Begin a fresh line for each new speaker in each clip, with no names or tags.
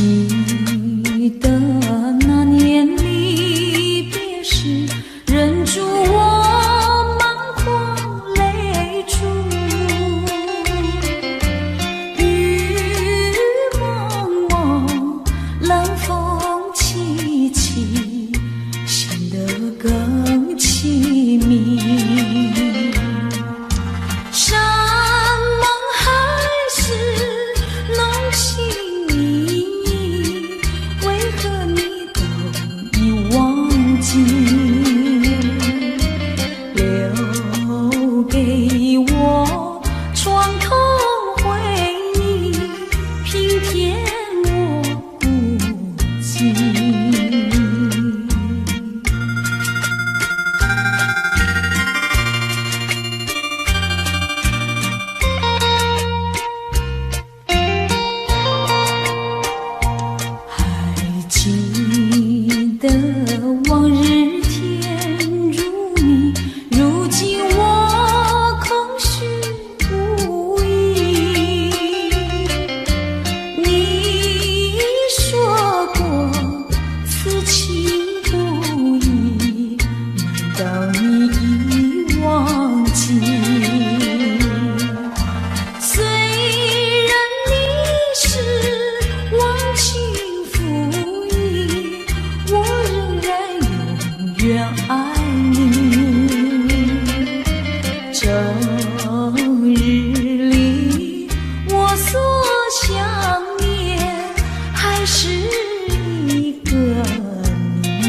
记得那年离别时，忍住我满眶泪珠，雨蒙蒙，冷风凄凄，显得更凄密。山盟海誓浓情蜜意，为何你都已忘记？留给我床头回忆，平添我孤寂。记得往日甜如蜜，如今我空虚无依。你说过此情不移，难道你已忘记？虽然你是忘情永远爱你，整日里我所想念还是一个你。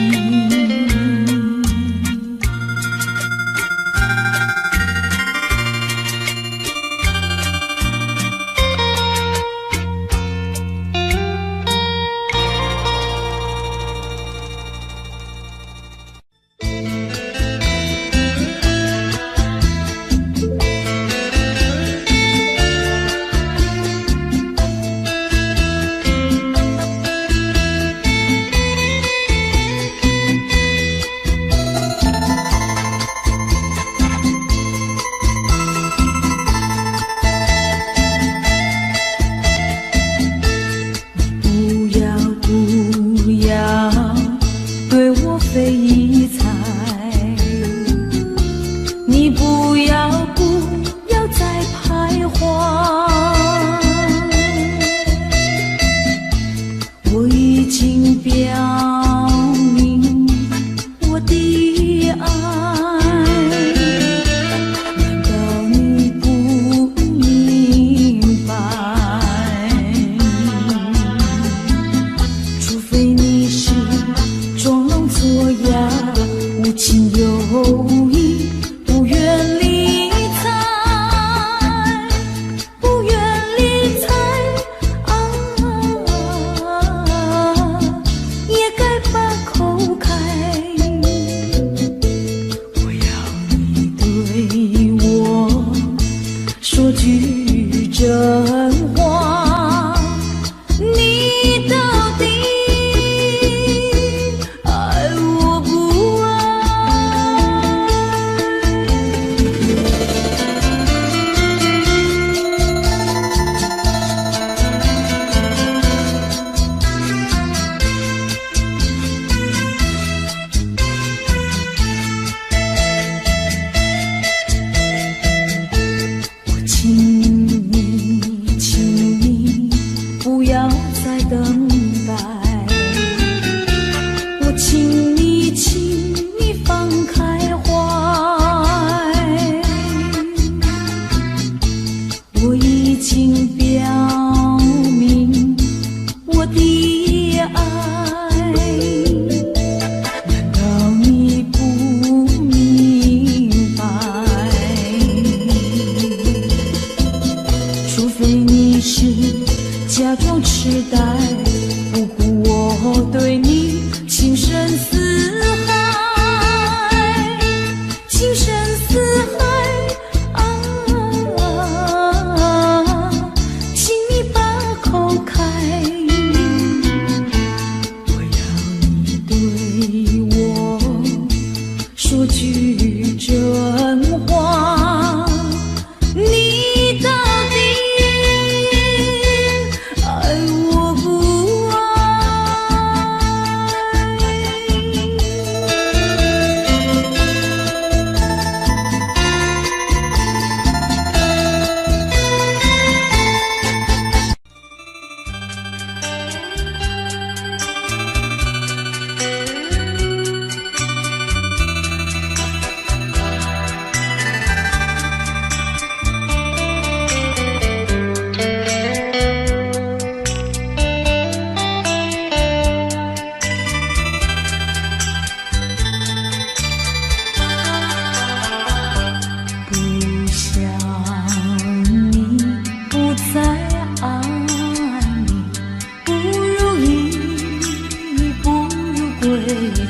非一猜，你不要再徘徊，我已经表明我的爱，难道你不明白？除非你是装聋作哑，无情有义，不愿理睬，不愿理睬啊，也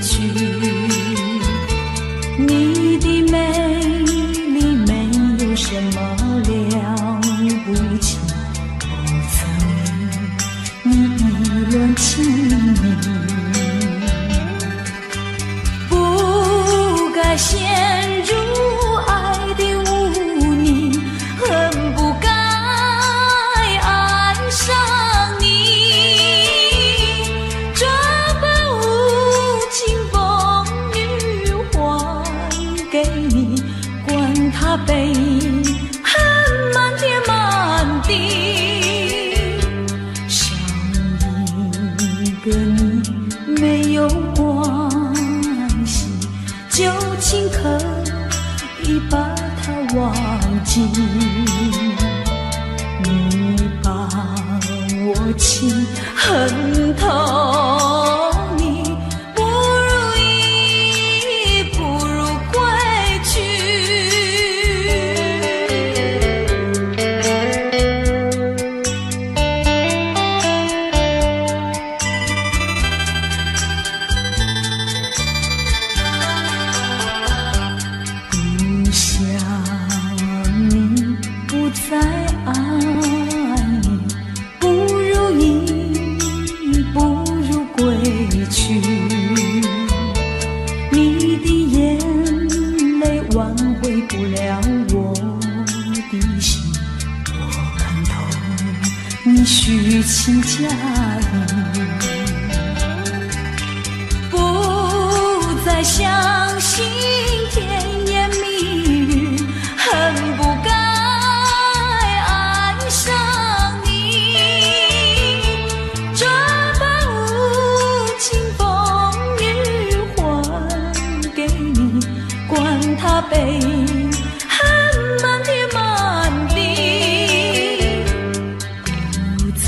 去。你的美丽没有什么了不起，不曾你意乱情迷，不该陷入爱的污泥，恨不该爱上你。这般无情风雨还给你，管他悲恨满天满地，少一个你没有关系，就请可以把它忘记。你把我情恨透，你不如意，不如归去。不想你，不再爱你，不如意，不如归去。你的眼泪挽回不了我的心，我看透你虚情假意，不再相信甜言蜜语，恨不该爱上你。这般无情风雨还给你，管他悲恨满天满地，不再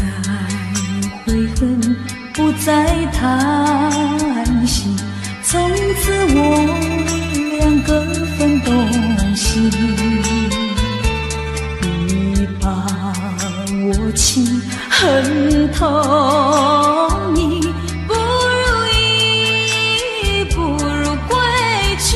悔恨，不再叹息，从此我两个分东西。你把我情恨透，你不如意，不如归去。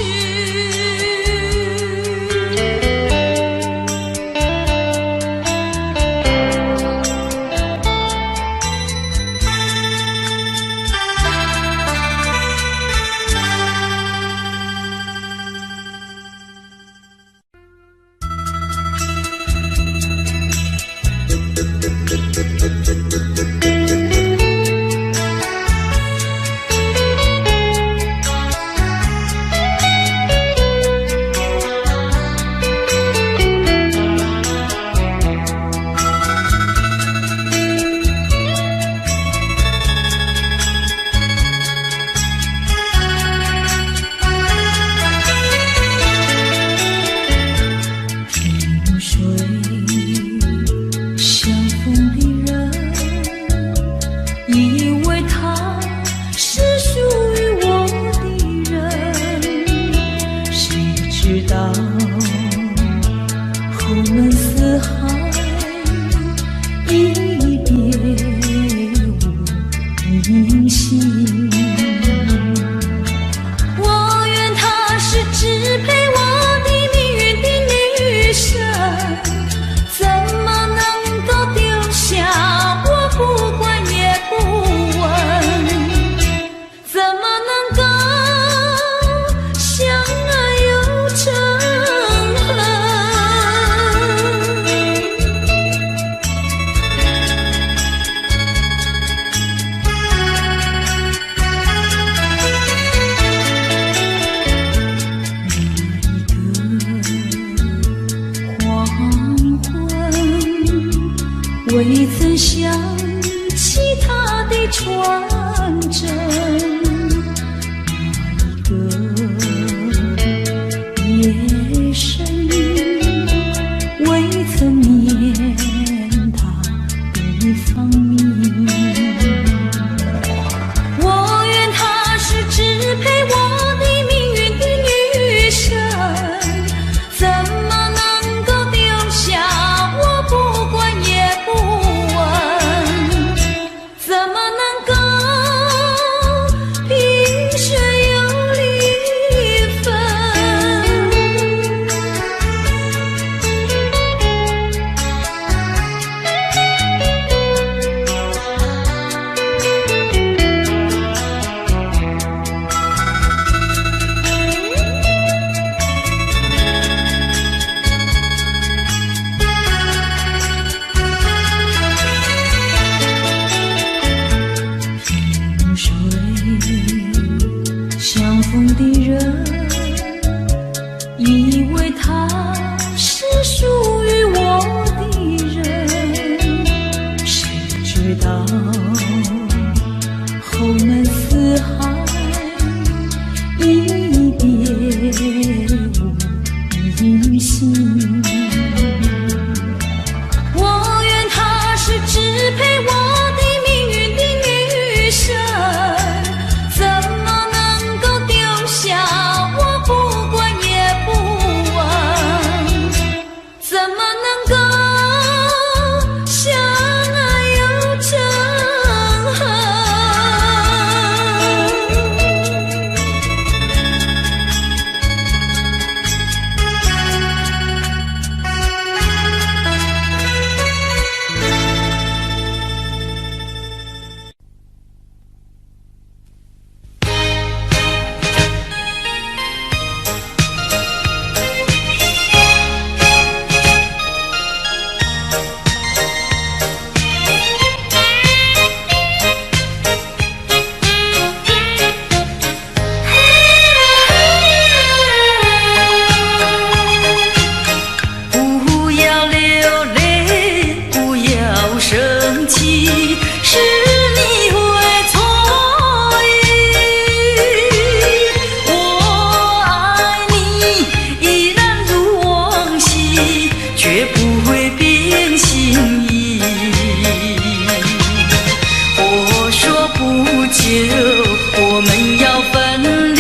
我们要分离，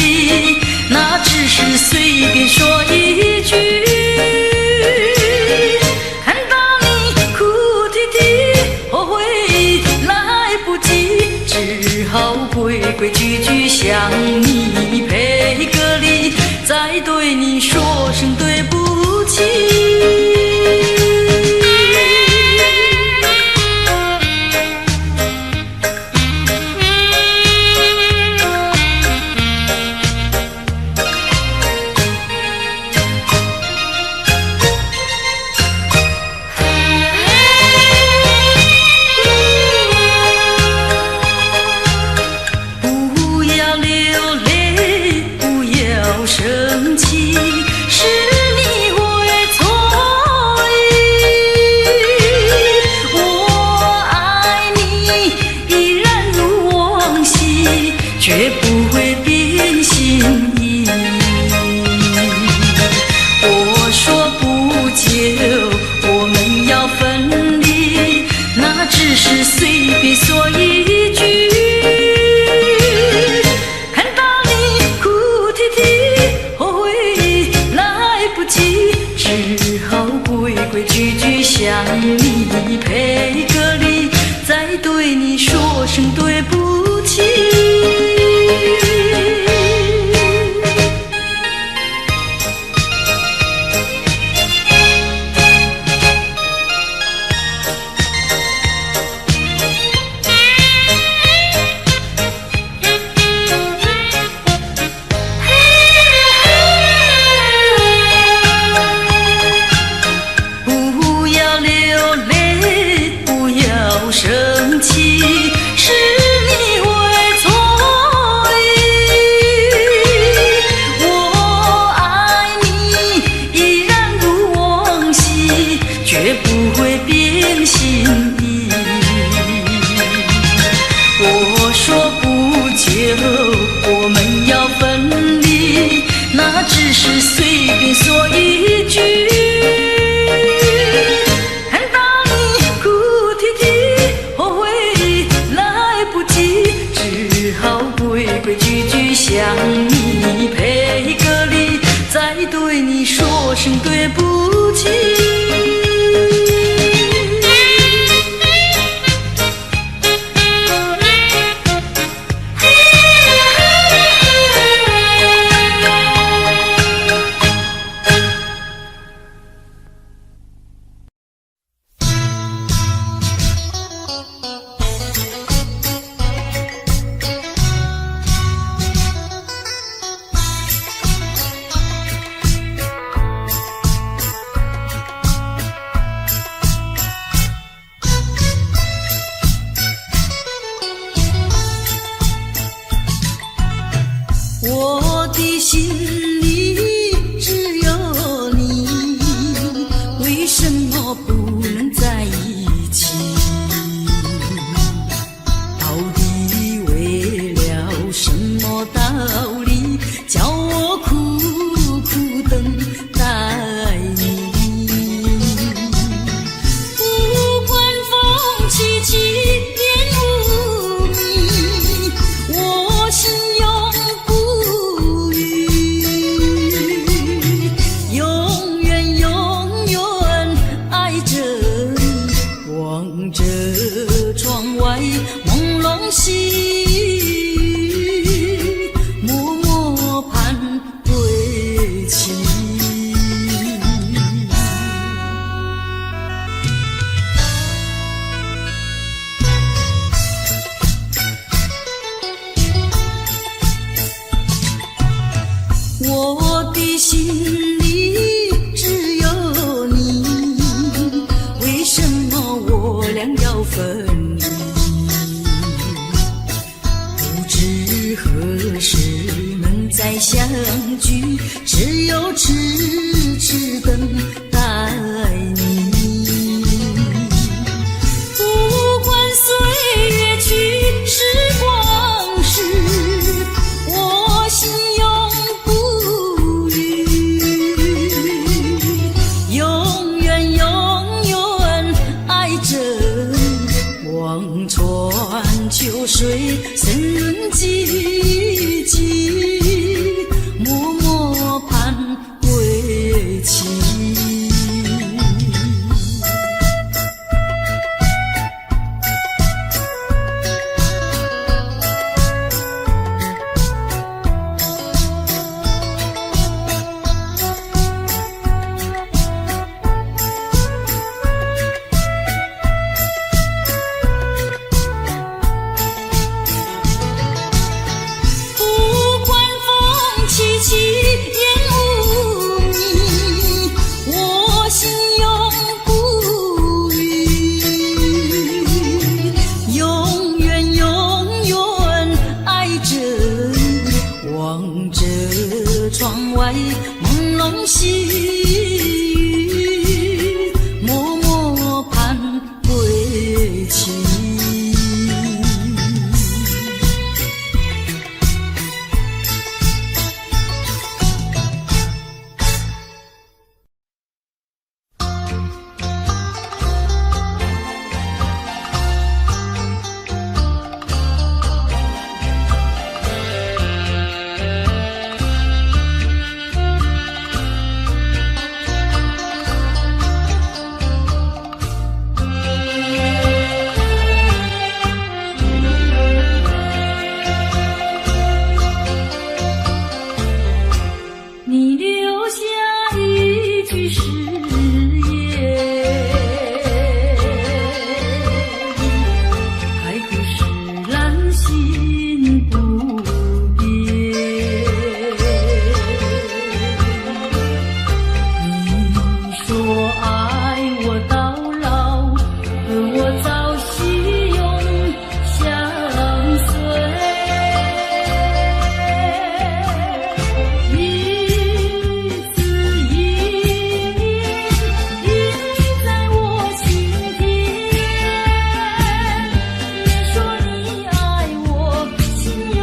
那只是随便说一句。看到你哭啼啼，后悔来不及，只好规规矩矩向你赔个礼，再对你说声对不起。生气是你会错意，我爱你依然如往昔，绝不会变心意。我说不久我们要分离，那只是随便说一句。只好规规矩矩向你赔个礼，再对你说声对不起。生气是你会错意，我爱你依然如往昔，绝不会变心意。我说不久我们要分离，那只是随便说一句。规规矩矩向你赔个礼，再对你说声对不起。我的心里只有你，为什么不能在一起？到底为了什么道理，叫我苦苦等待你？不管风起起烟雾迷，我心永不永远永远爱着你，望着窗外朦胧兮，默默盼归期。我的心里只有你，为什么我俩要分离？不知何时能再相聚，只有痴痴等待你。不管岁月去，时光逝，我心永不永远永远爱着你，望穿秋水深润寂寂，默默盼归期。窗外朦胧细雨，默默盼归期。你留下一句誓言，海枯石烂心不变。你说爱我到老，而我早已永相随。心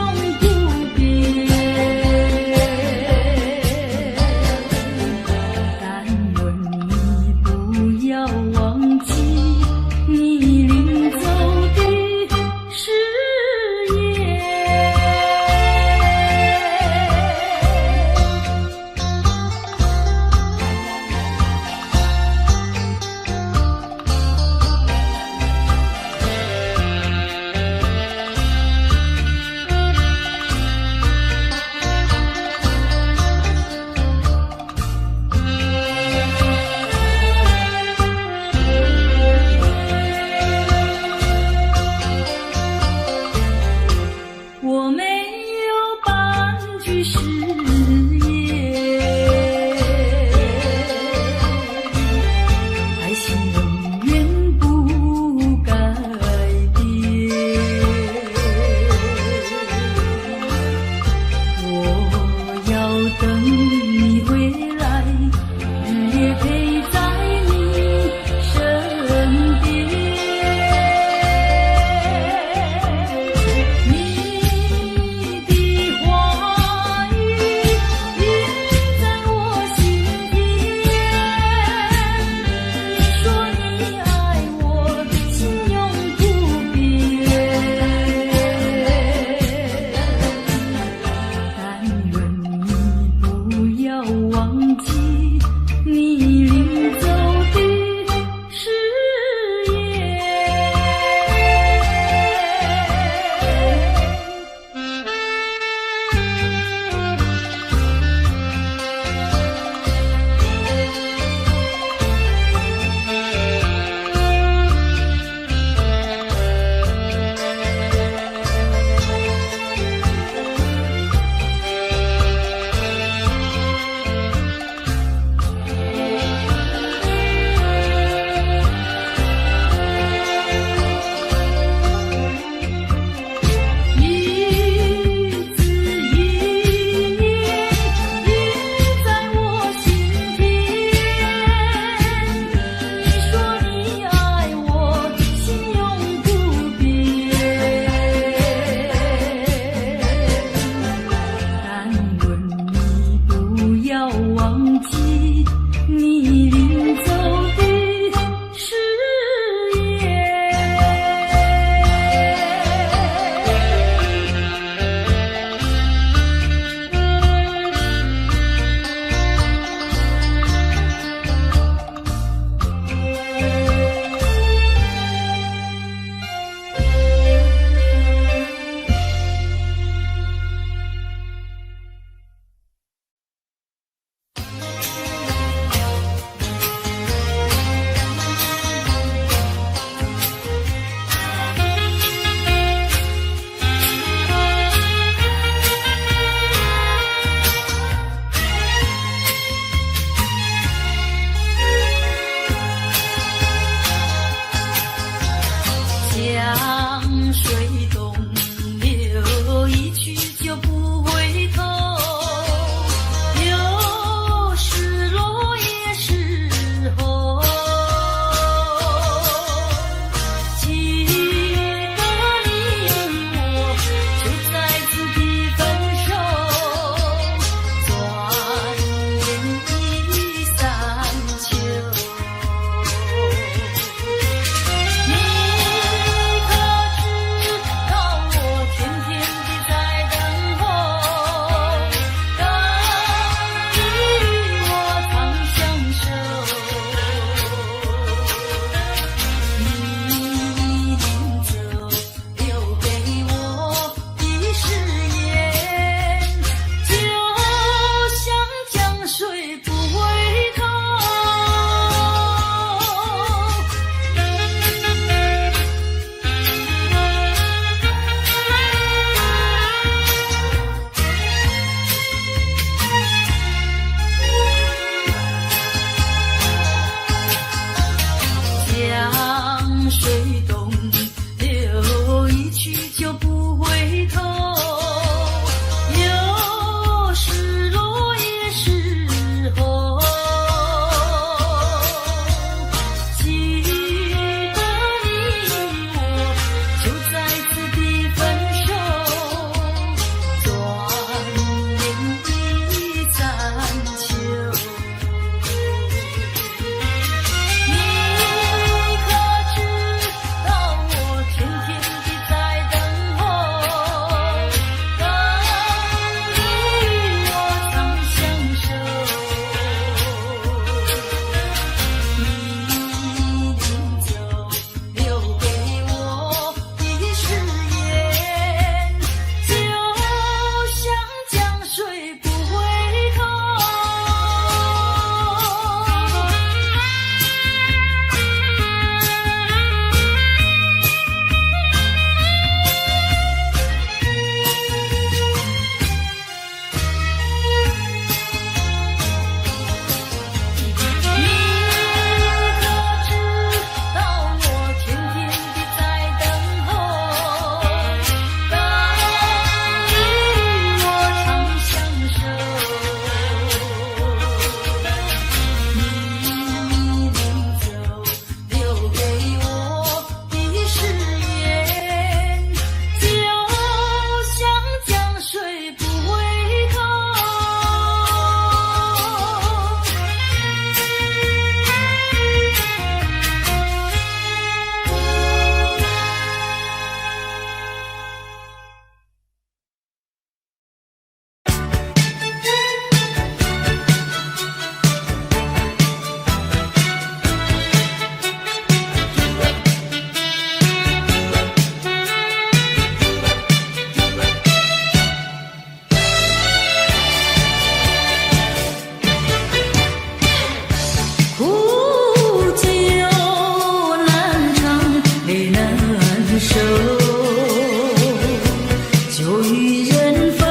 就与人分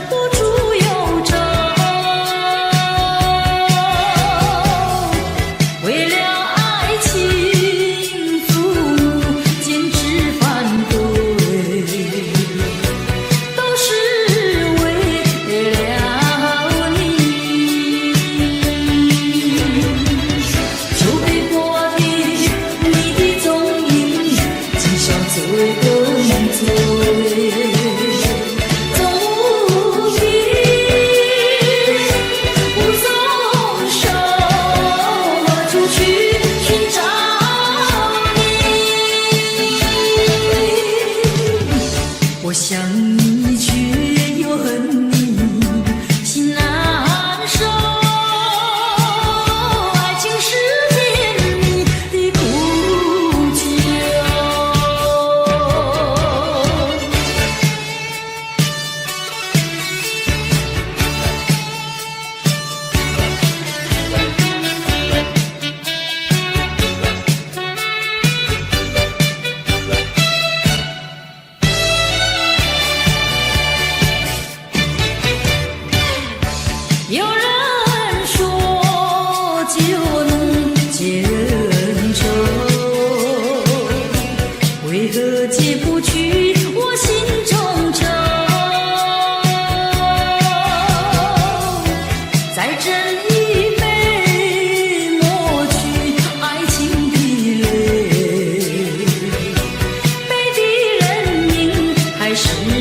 不出忧愁。为了爱情父母坚持反对，都是为了你。就被迫的你的踪影，今宵醉更醉。总无凭无从手出去寻找你。我想你却又恨你，心难受。爱情是甜蜜的苦酒。有人说酒能解人愁，为何解不去我心中愁？再斟一杯，抹去爱情的泪，背的人命还是你。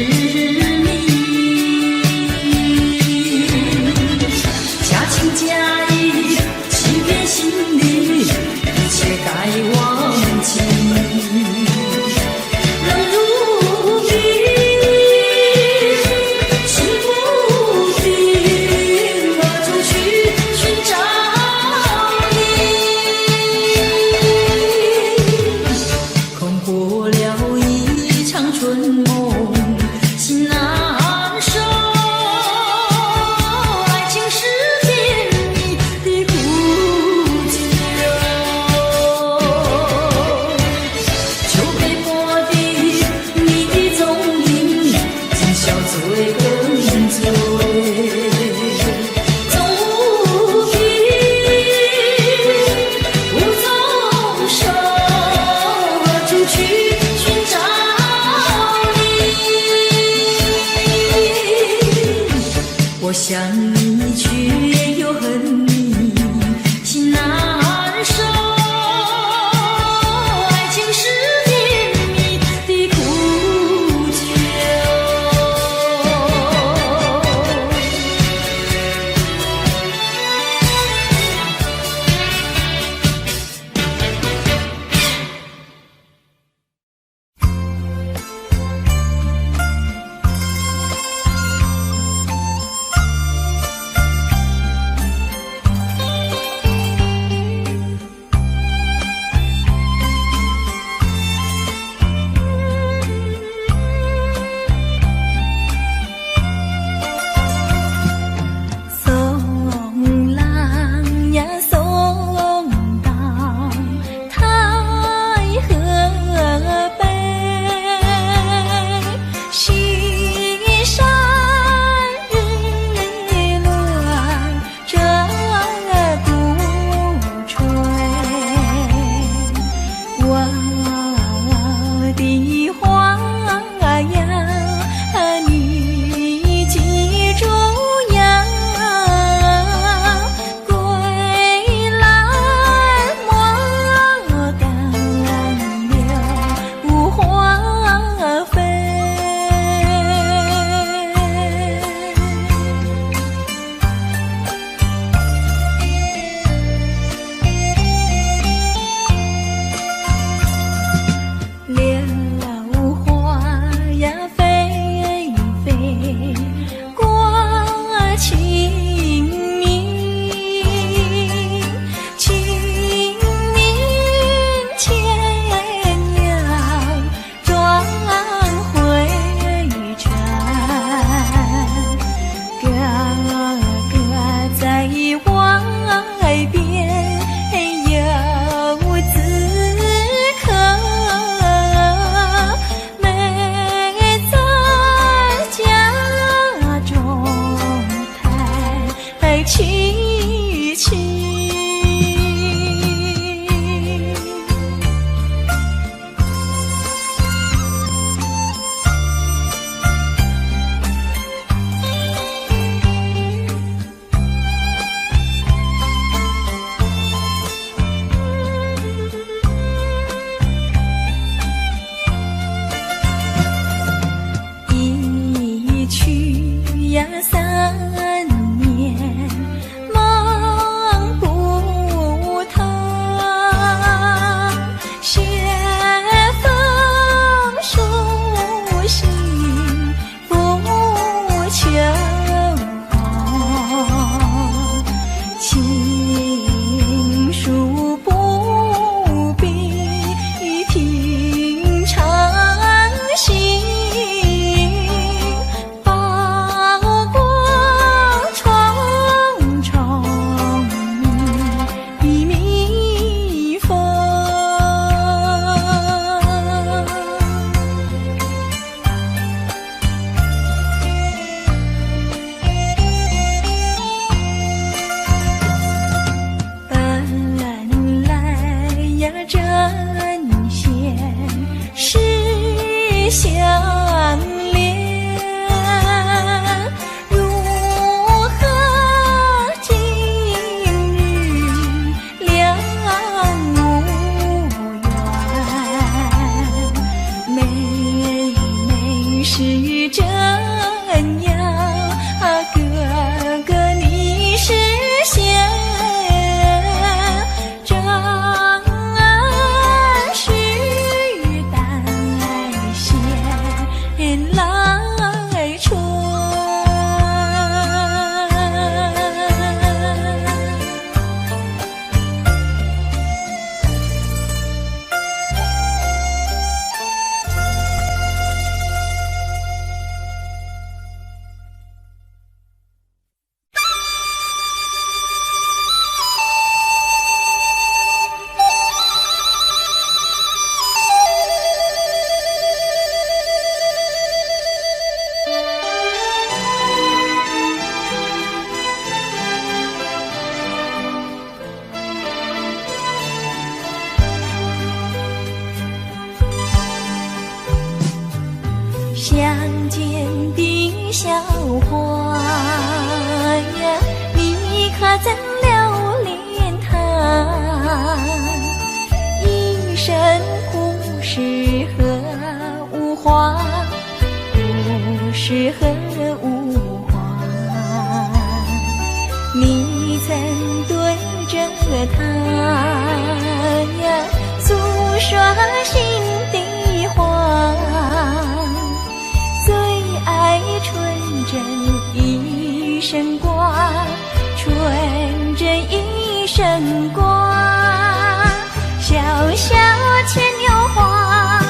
假情假意欺骗心里，一切该忘记。冷如冰，心不定，何处去寻找你？空过了一场春梦，心难受。爱情是甜蜜的苦酒，就被迫的你的踪影，今宵醉更醉。总无凭无从手，何处去寻找你？我想你却又恨你，心难受。爱情是甜蜜的苦酒。呀，哥哥你是贤，正是待贤来春。相见的小花呀，你可曾留恋他？一生不识何物花，不识何物花。你曾对着他呀，诉说心底话。最爱纯真一生挂，纯真一生挂。小小牵牛花，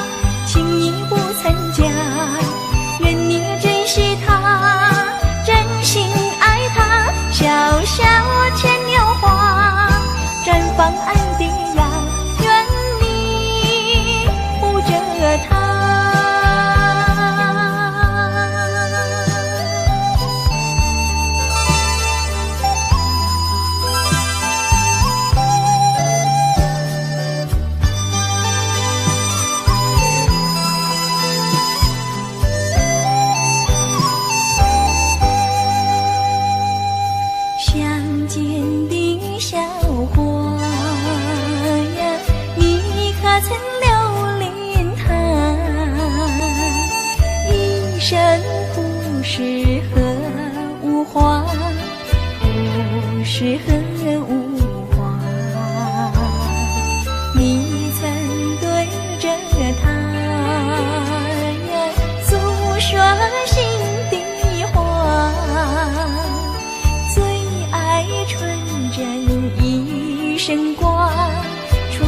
轻易不曾嫁。愿你珍惜它，真心爱它。小小牵牛花，绽放爱的芽，愿你护着它。相见的小花呀，你可曾留恋他？一生不识何物花，不识何物花。你曾对着他呀，诉说心底话。纯真一生挂，纯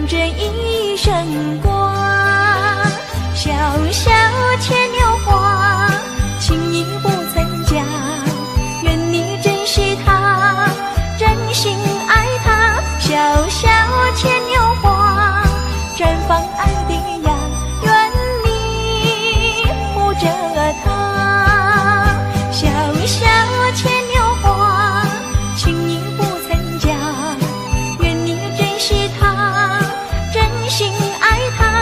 真一生挂。小小牵牛花，轻易不曾嫁。愿你珍惜它，真心爱它。小小牵牛花，绽放爱的芽，愿你护着它。小小牵牛花，轻易不曾嫁。愿你珍惜它，真心爱它。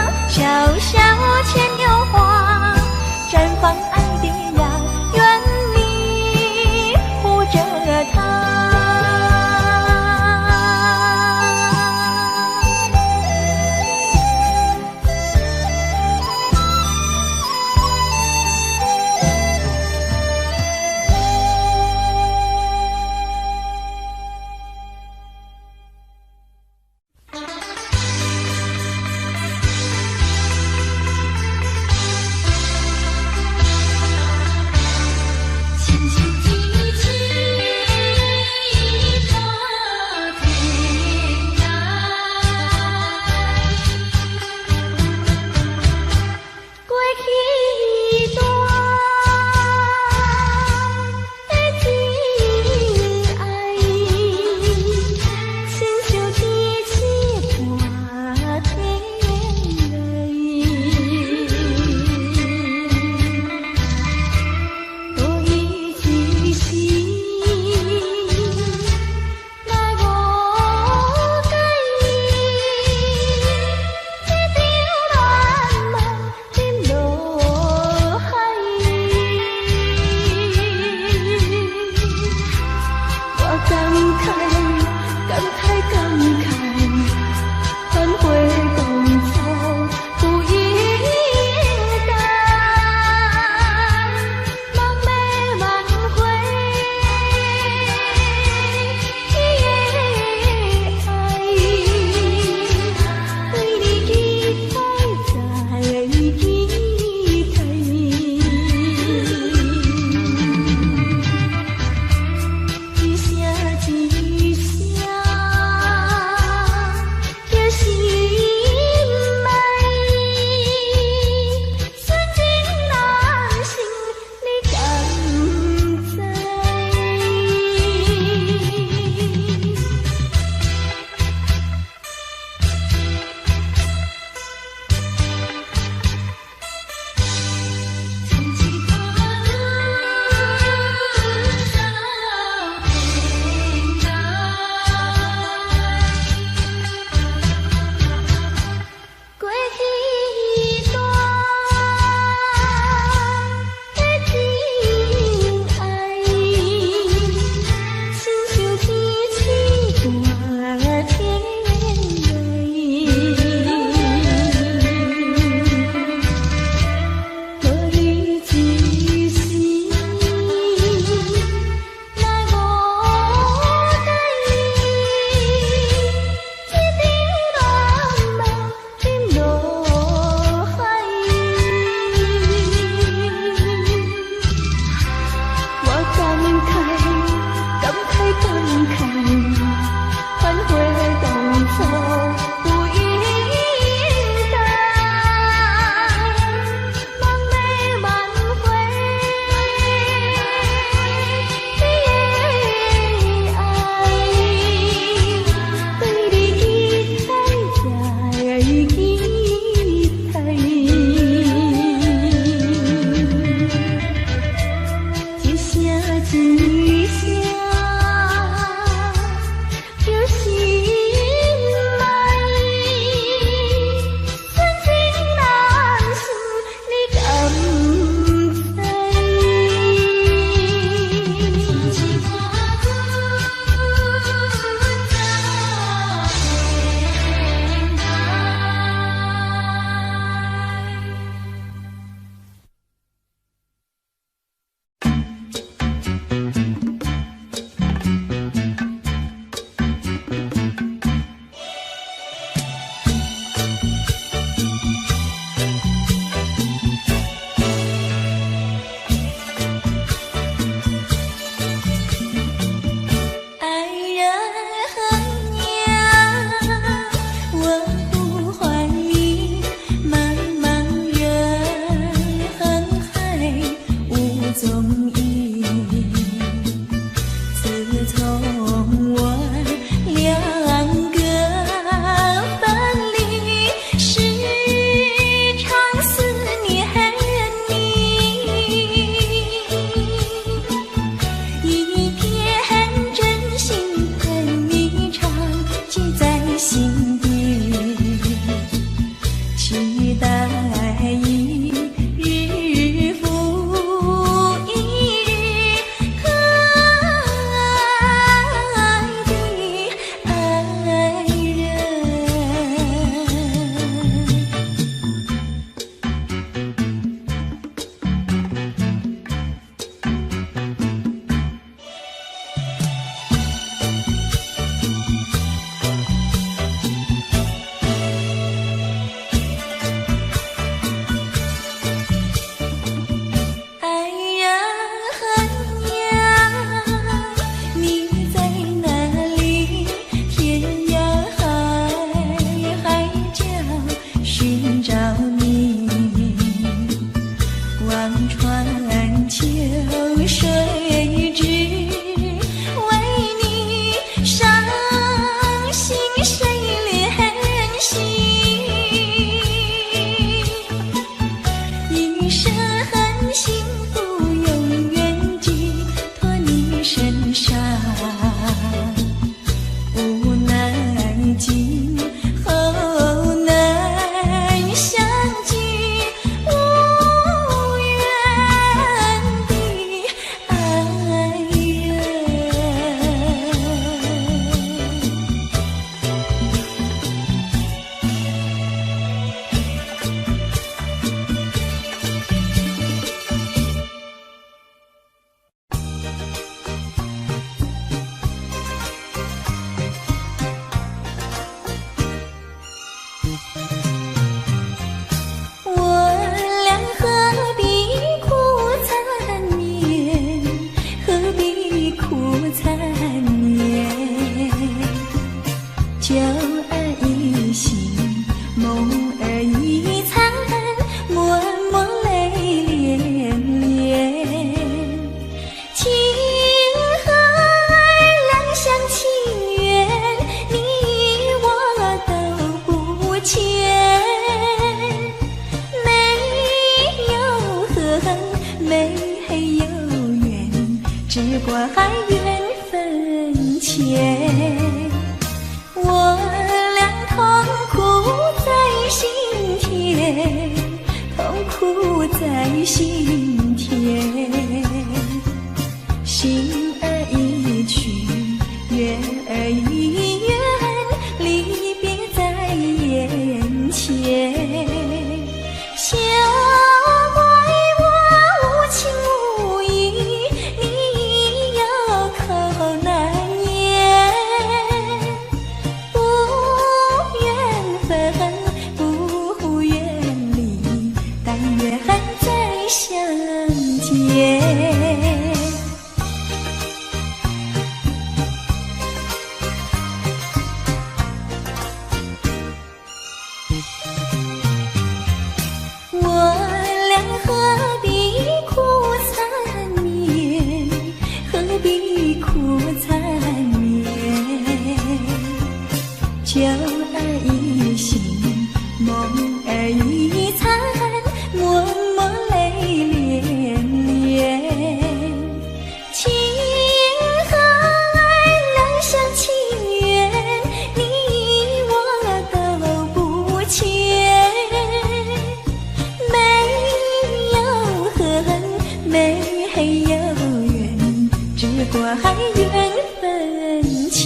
踪影。自从我两个分离，时常思念你，一片真心恨一场，记在心底，期待一日复一日可爱的爱人。爱呀恨呀，你在哪里？天涯海角寻找你，望穿秋水之，为你伤心谁怜惜？一生幸福永远寄托你身上，无奈今后难相聚，无缘的爱人。我俩何必苦缠绵，何必苦缠绵？旧儿一醒，梦儿一残，默默泪涟涟。情和爱两厢情愿，你我都不欠。没有恨，没有怨，只怪缘分浅。我俩痛苦在心田，痛苦在心田。心儿一去，缘儿一圆，离别在眼前。休怪我无情无义，你有口难言。不愿分，不愿离，但愿再相见。我俩何必苦缠绵，何必苦缠绵？旧儿一醒，梦儿一残，默默泪涟涟。情和爱两厢情愿，你我都不欠。没有恨，没有怨，只怪缘分浅。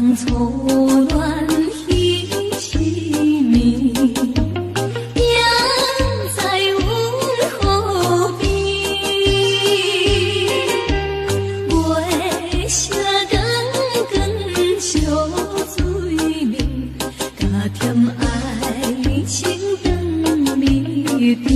人错乱彼痴迷，也在阮何边。月色光光照水面，加添爱情长美甜。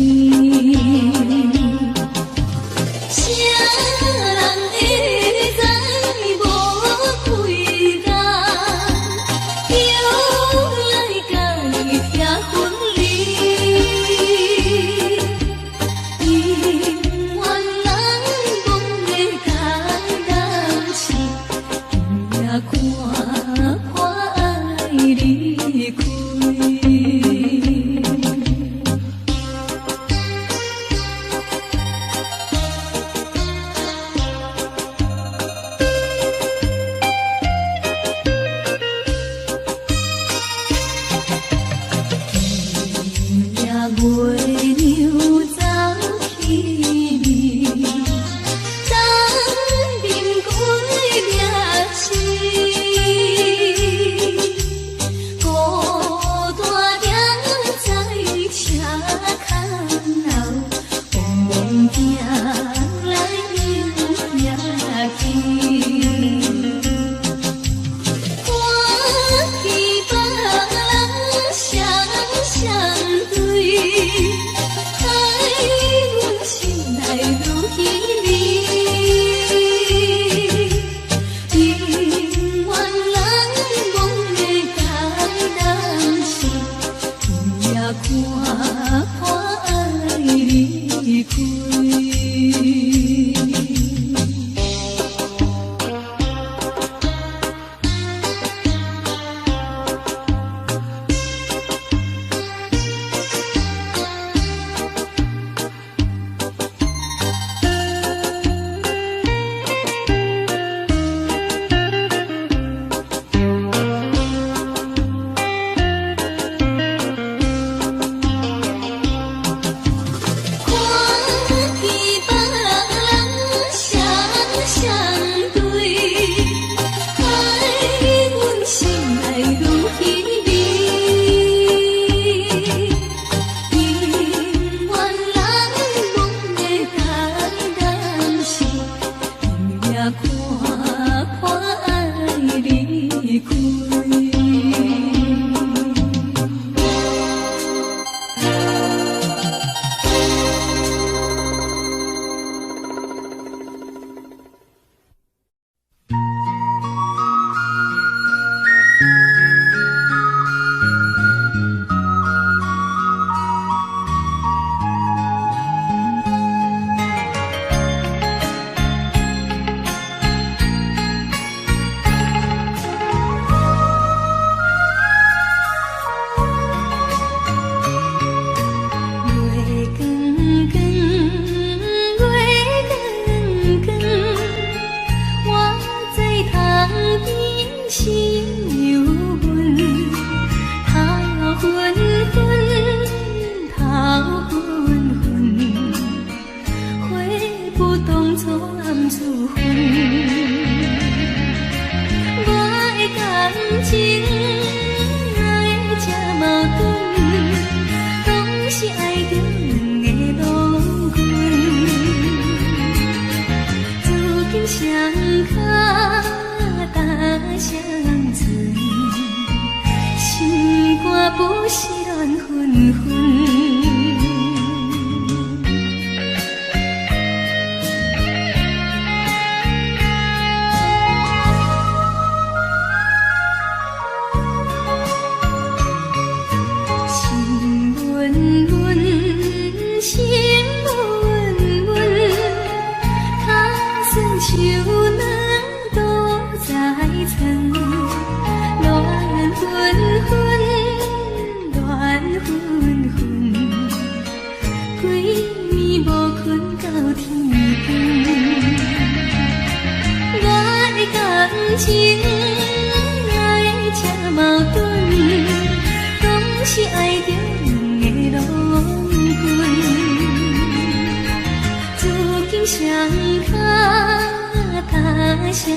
相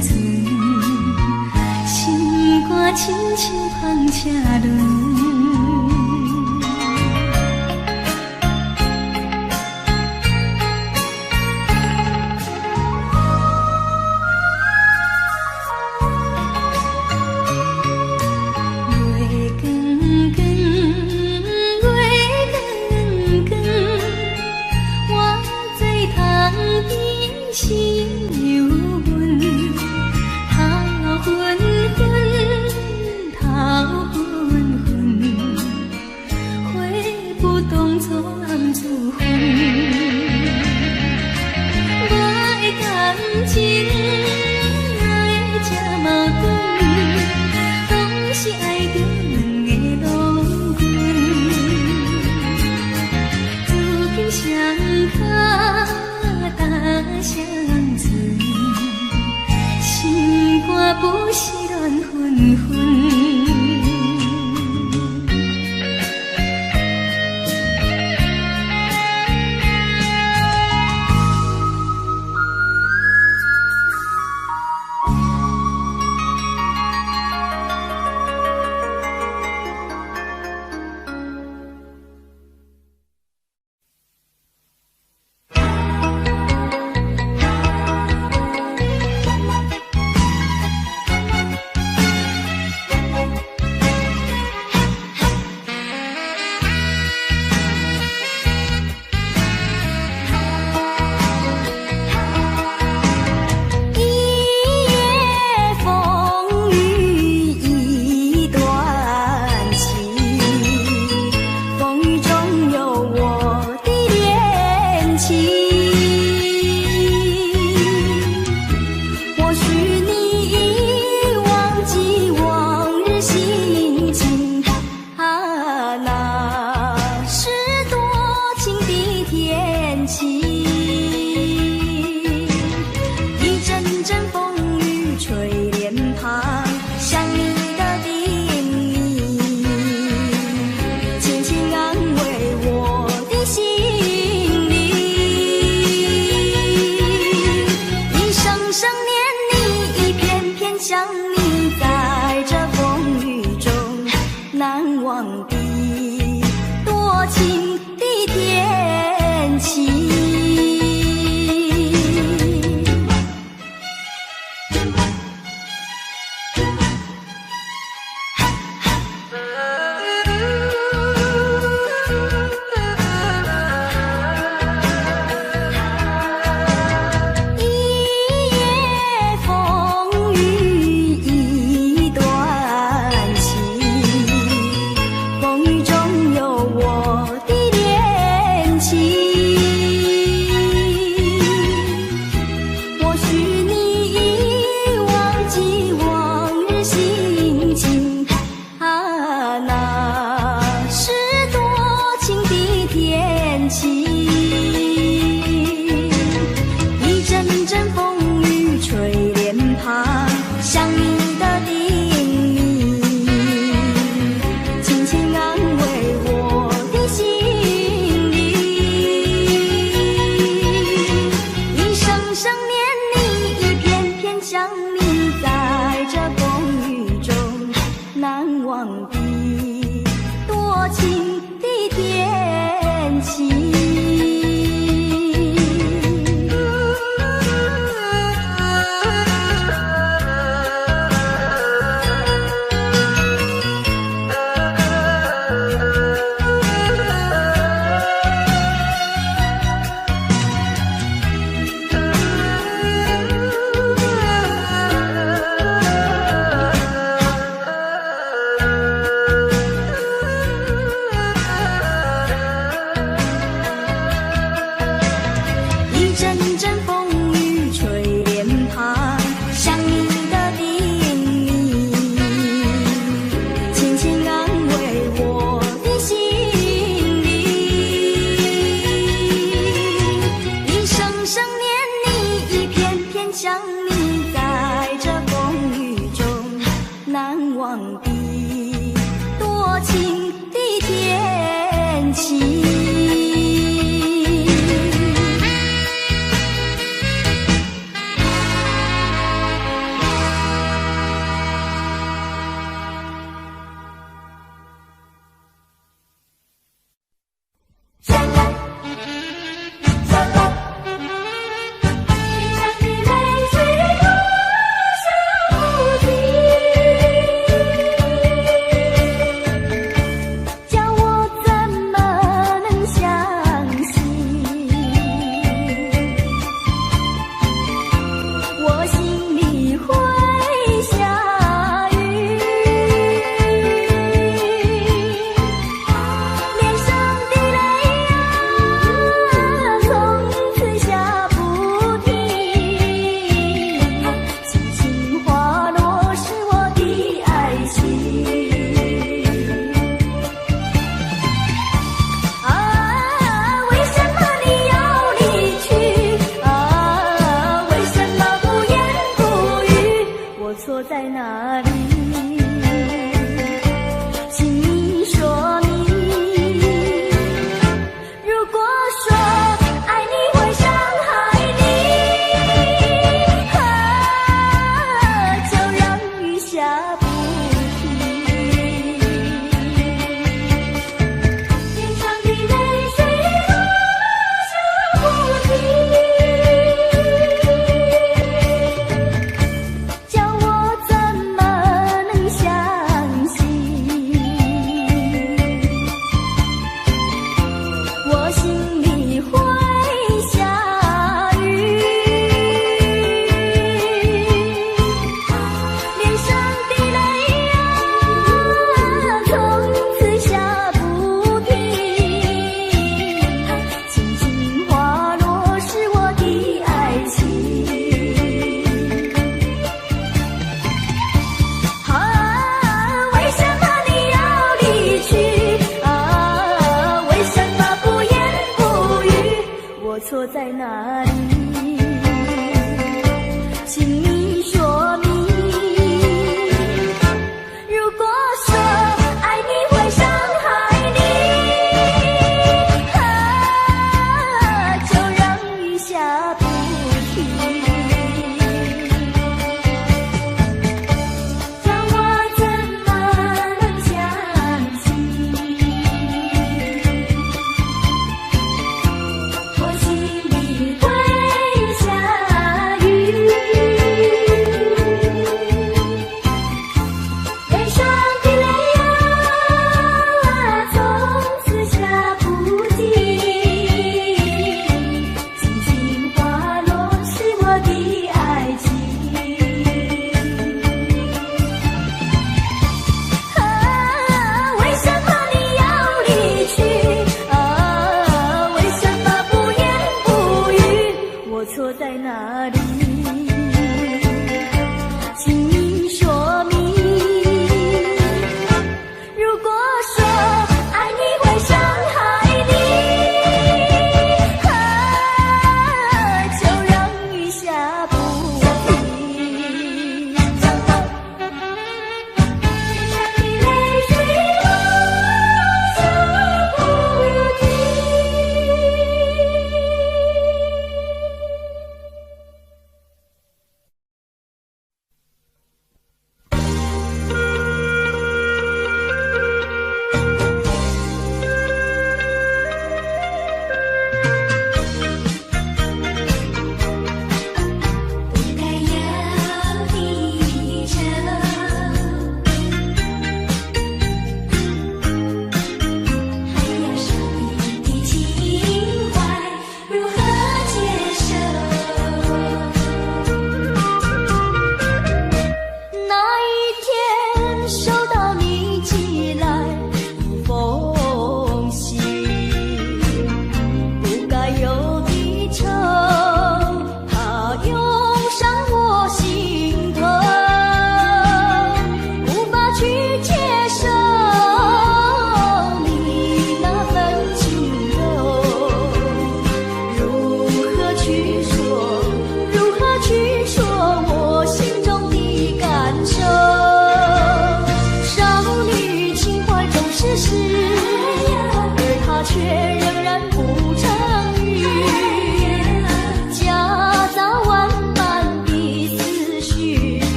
存，心
亲像风车轮。不是乱纷纷。一夜风雨一错在哪里？请你说明。如果说爱你会伤害你，就让雨下不停。脸上的泪水落下不停。错在哪里？请你说明。如果说爱你会伤害你，就让雨下不停。让我怎么能相信？我心里会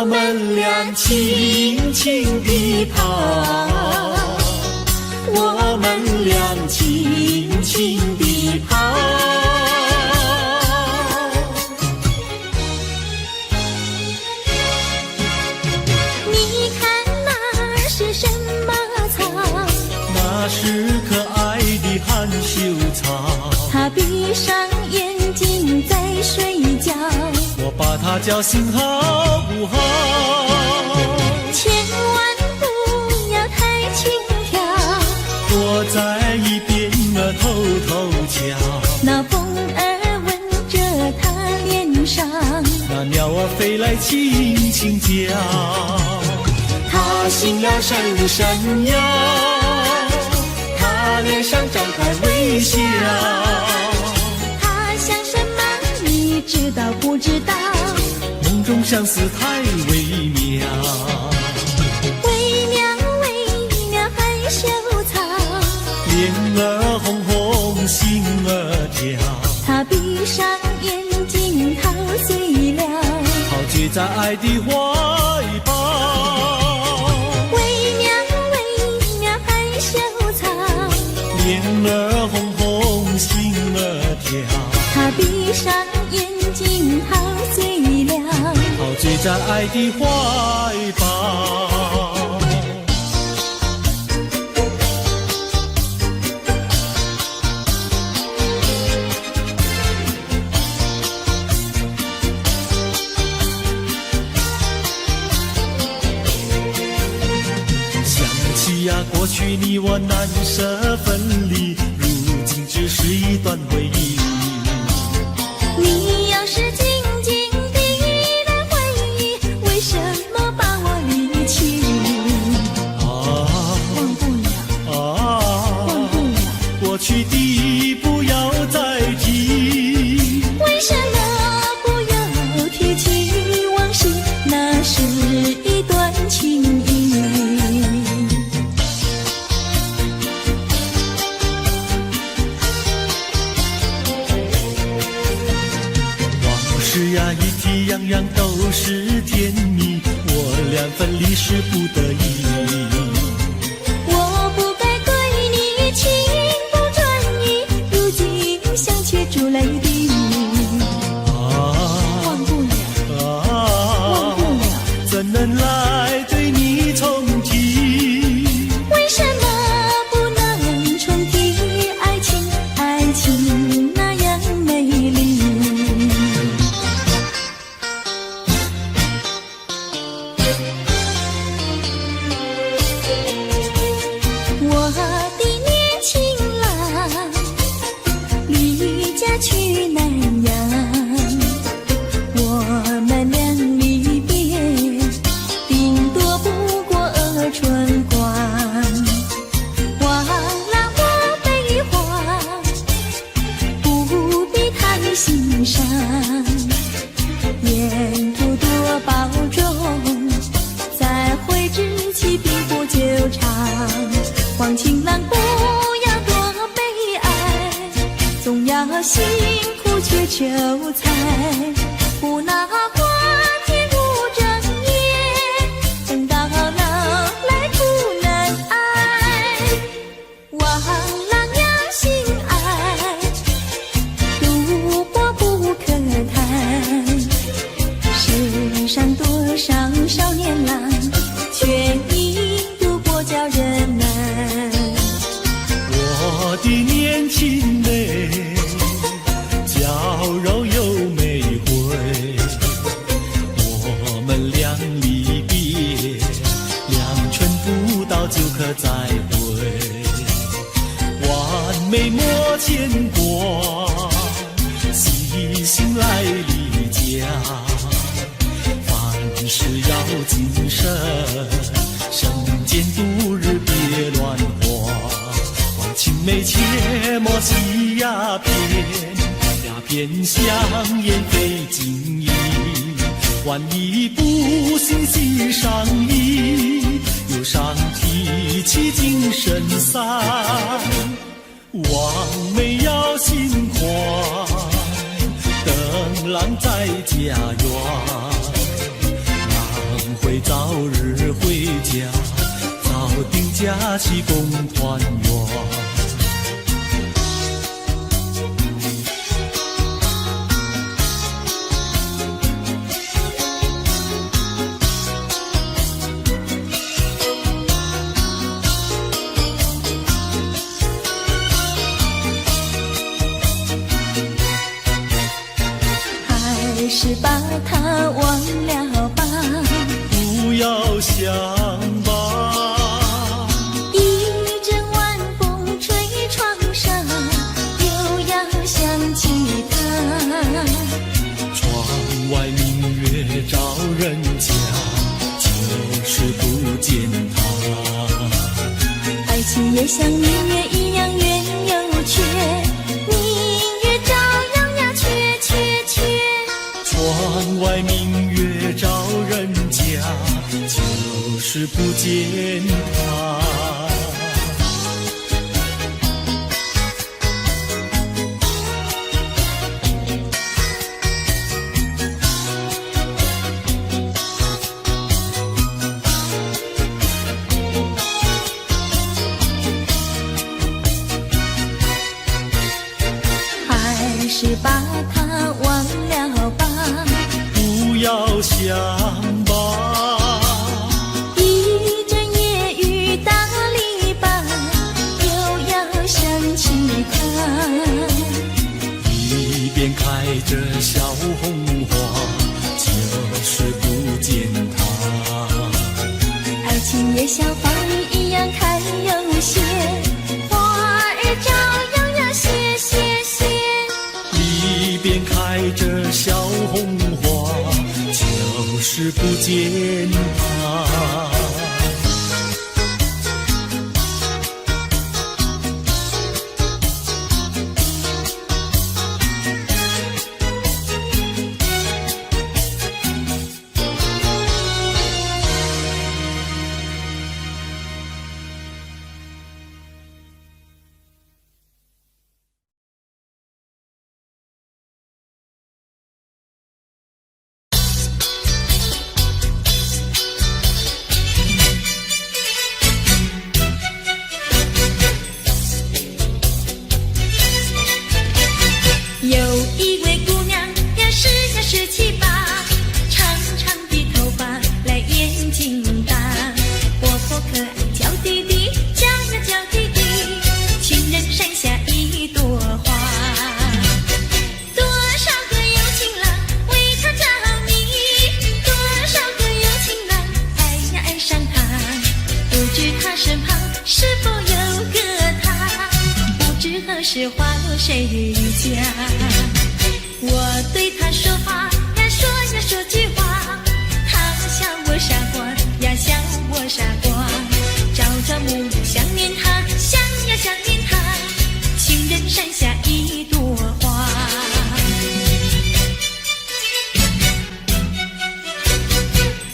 们俩轻轻地跑，我们俩轻轻地跑。
你看那儿是什么草？
那是可爱的含羞草。
他闭上眼睛在睡觉，
我把它叫醒好不好？
千万不要太轻佻，
躲在一边偷偷瞧。
那风儿吻着他脸上，
那鸟儿飞来轻轻叫。他醒了伸伸腰，他脸上张开微笑。
他想什么你知道不知道？
梦中相思太微妙，
微妙微妙害羞草，
脸儿红红心儿跳。
他闭上眼睛陶醉了，
陶醉在爱的怀抱。
微妙微妙害羞草，
脸儿红红心儿跳。
他闭上眼睛陶醉了，
陶醉在爱的怀抱。想起呀，过去你我难舍分离，如今只是一段回忆。
你要是静静地来回忆，为什么把我离弃？忘不了，忘不了，
过去的不要再提。
为什么不要提起往事？那是一段情谊。
是呀，一提样样都是甜蜜，我俩分离是不得已。
我不该对你情不专一，如今想却珠泪滴。忘不了，忘不了，
怎能来对你重提？
为什么不能重提爱情？爱情那样美丽。我的年轻郎离家去南洋，我们俩离别，顶多不过春光。忘了我悲欢，不必太心伤，沿途多保重，再会之期并不久长。黄情郎不要多悲哀，总要辛苦去求财，不拿花天无正业，等到老来苦难挨。望郎要心爱，赌博不可贪，世上多少少年郎，却因赌博叫人难。
我的年轻妹，娇柔又美慧，我们俩离别，两全不到就可再会。完美莫牵挂，细心来离家，凡事要谨慎，身兼度日别乱花。青梅切莫系鸦片，鸦片香烟非金意。万一不幸喜上衣，忧伤提起精神散。望梅要心宽，等郎在家园。郎会早日回家，早定假期共团圆。
还是把它忘了吧，
不要想吧。
一阵晚风吹窗上，又要想起他。
窗外明月照人家，就是不见他。
爱情也像明月一样圆又缺，明月照样呀缺缺缺。
窗外明月照人家，就是不见他。
还是把它忘了吧，
不要想吧。
一阵夜雨打篱笆，又要想起他。
一边开着小红花，就是不见他。
爱情也像风雨一样开又谢，花儿照样呀谢谢谢。
一边开着小红花，就是不见他。
有一位姑娘呀17、18，长长的头发来眼睛大，活泼可爱娇滴滴，娇呀娇滴滴，情人山下一朵花。多少个有情郎为她着迷，多少个有情郎爱呀爱上她，不知她身旁是否有个他，不知何时花落谁家。我对他说话呀说呀说句话，他笑我傻瓜呀笑我傻瓜，朝朝暮暮想念他，想呀想念他，情人山下一朵花。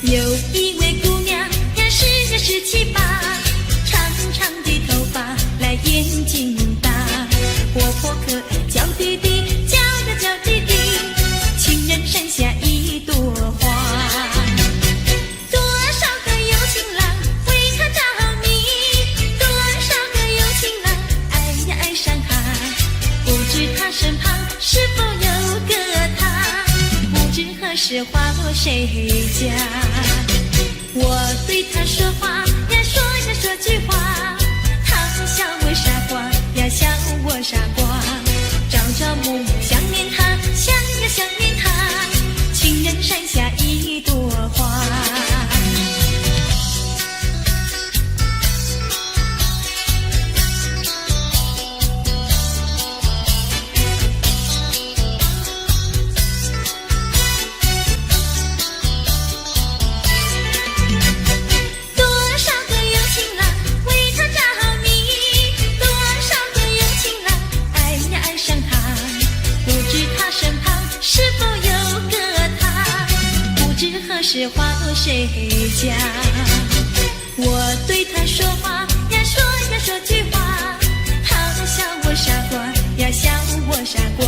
有一位姑娘呀17、18，长长的头发来眼睛大，活泼可爱娇滴滴，娇呀娇滴滴，情人山下一朵花。多少个有情郎为她着迷，多少个有情郎爱呀爱上她，不知她身旁是否有个他，不知何时花落谁家。我对他说话呀说呀说句话，他笑我傻瓜呀笑我傻瓜，朝朝暮暮想念他，想呀想念他，情人山下一朵花。是花落谁家？我对他说话呀说呀说句话，他笑我傻瓜呀笑我傻瓜，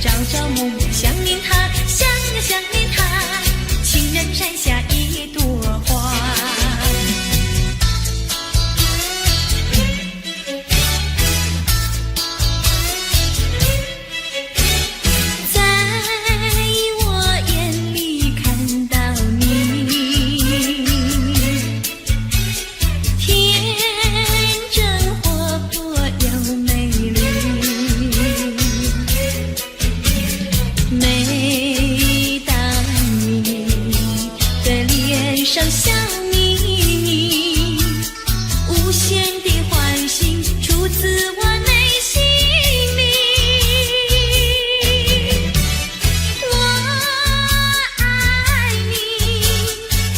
朝朝暮暮想念他，想呀想念他，情人山下一朵你，无限的欢欣出自我内心里。我爱你，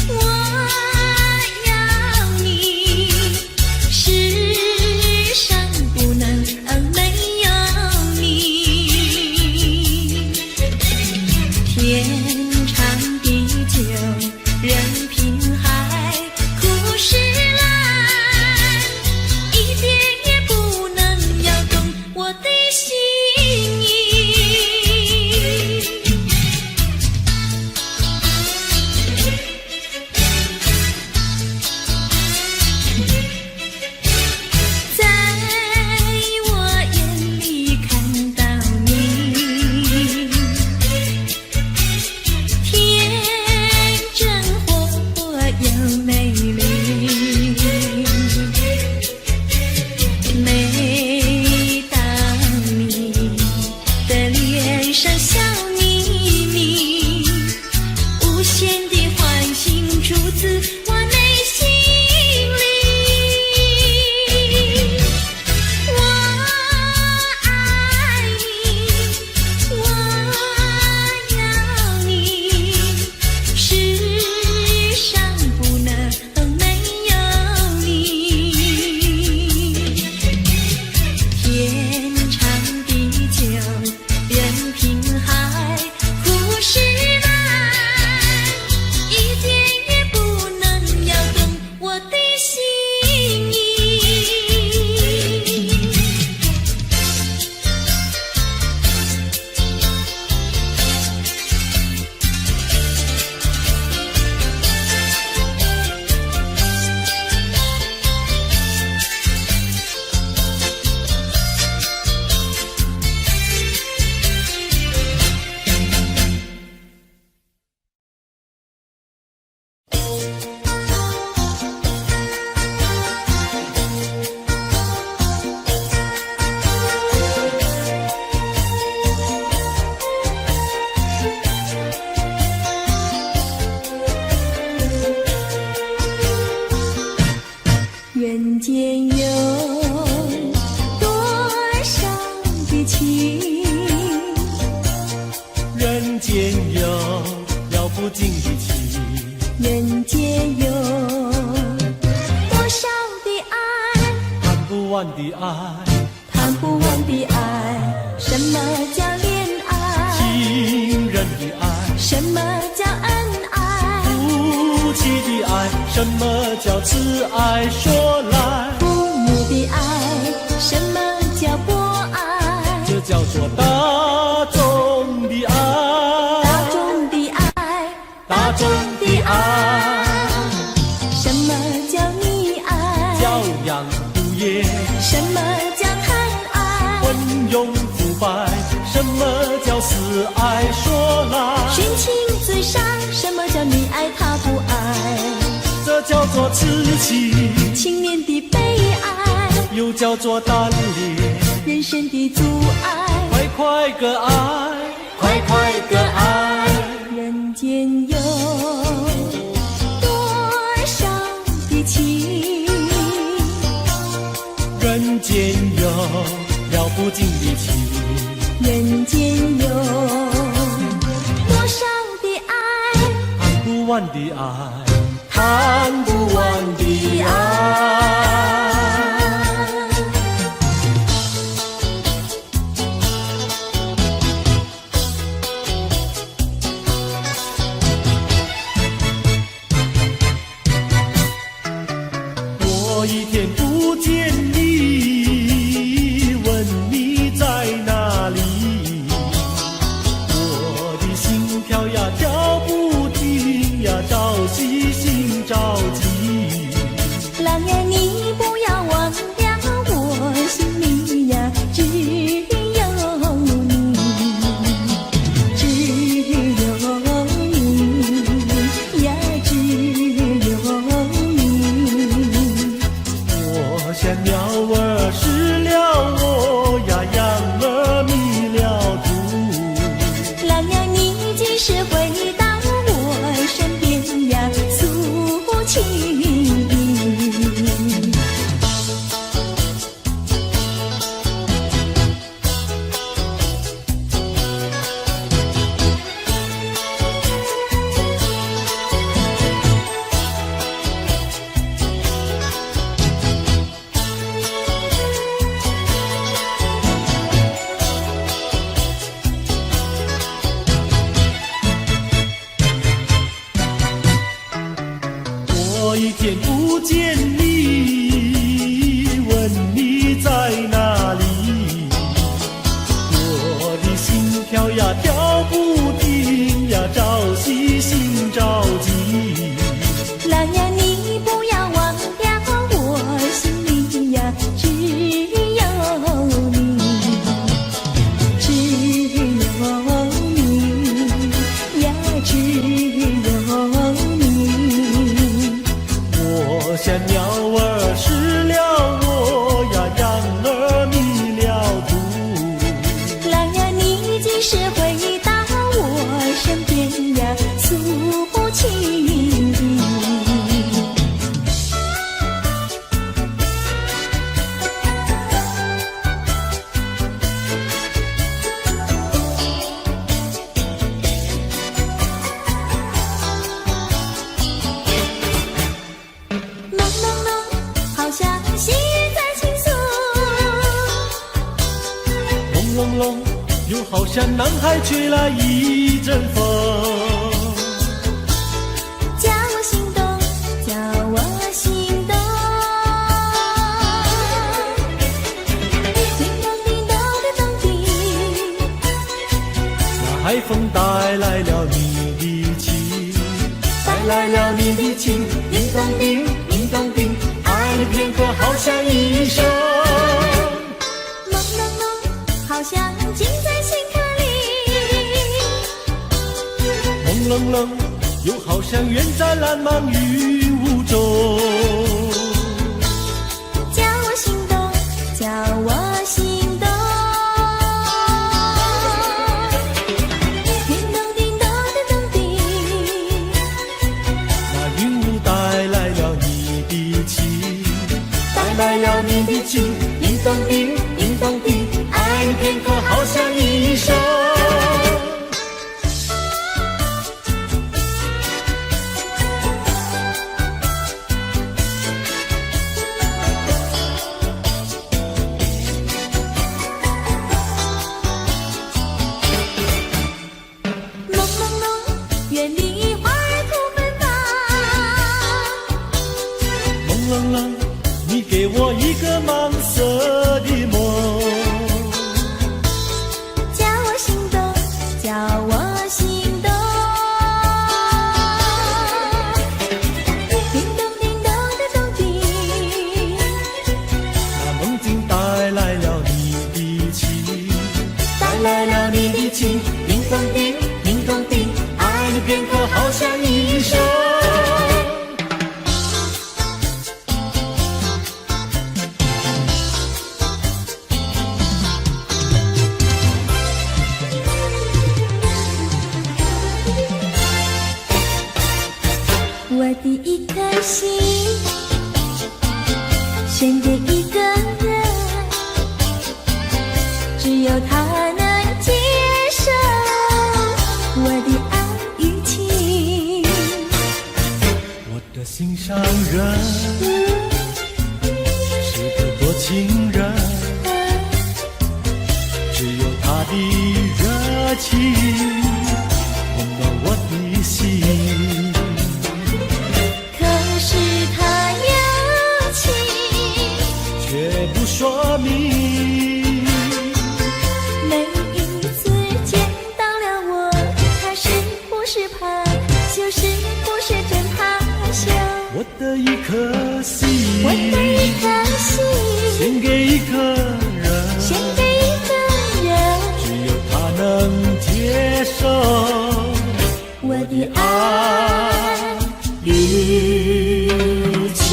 我要你，世上不能没有你。天长地久任凭海枯石烂，一点也不能摇动我的心意。在我眼里看到你，天真活泼又美丽。每当你的脸上笑眯眯，无限的欢欣出自我内心里。我爱你，我要你，世上不能没有你。天长地久任凭海枯石烂，一点也不能摇动我的心意。人间有多少的情，
人间有了不尽的情，
人间有多少的爱，
谈不完的爱，
谈不完的爱。什么叫恋爱？
情人的爱，
什么叫恩爱？
夫妻的爱，什么叫慈爱？说来，
父母的爱，什么叫博爱？
这叫做大众的爱，
大众的爱，
大众的爱，
什么叫溺爱？
教养无业，
什么叫贪爱？
昏庸腐败，什么叫死爱？说来，
寻情最上，什么叫你爱他不爱？
这叫做痴情，
青年的悲哀，
又叫做单恋，
人生的阻碍。
快快个爱，快快个爱，
人间有多少的情，
人间有了不尽的情，
人间有多少的爱，
谈不完的爱，谈不完的爱。我一天不见你，问你在哪里，我的心跳呀跳不停呀，着急心着急。
郎呀，你不要忘了我心里呀，只有你，只有你呀，只有你。
我像鸟儿失了窝呀，羊儿迷了途。
郎呀，你几时回到我身边呀？诉情。
我一天不见你，问你在哪里？我的心跳呀跳不停呀，朝夕心着急。
郎呀，你不要忘掉，我心里呀只有你，只有你呀，只有你。
我像鸟儿失了窝呀，羊儿迷了途。
郎呀，你几时回到我身边呀，诉情。朦朦胧，好像细雨在倾诉，
轰隆隆，又好像南海吹来一阵风。
叫我心动，叫我心动。叮咚叮咚的咚叮，
那海风带来了你的情，带来了你的情，叮咚叮，叮咚叮，爱你片刻好像一生。
朦胧胧，好像浸在心坎里。
朦胧胧，又好像远在蓝茫云雾中。
叫我心动，叫我心动。叮咚叮咚的咚叮，
那云雾带来了你的情，带来了你的情，叮咚叮，叮咚叮，爱你片刻好像一生。
朦朦胧，远离花儿吐芬芳。
朦胧胧，你给我一个茫色的梦。
叫我心动，叫我心动。叮咚叮咚的咚叮，
那梦境带来了你的情，带来了你的情，叮咚叮，叮咚叮，爱你片刻好像一生。
我的一颗心献给一个人，只有他能接受我的爱与情。
我的心上人是个多情人，只有他的热情温暖我的心。
可是他有情，
却不说明。
每一次见到了我，他是不是怕，就是不是真怕羞。
我的一颗心，
我的一颗心
献给一个人，
献给一个人，
只有他能接受
我的爱与情。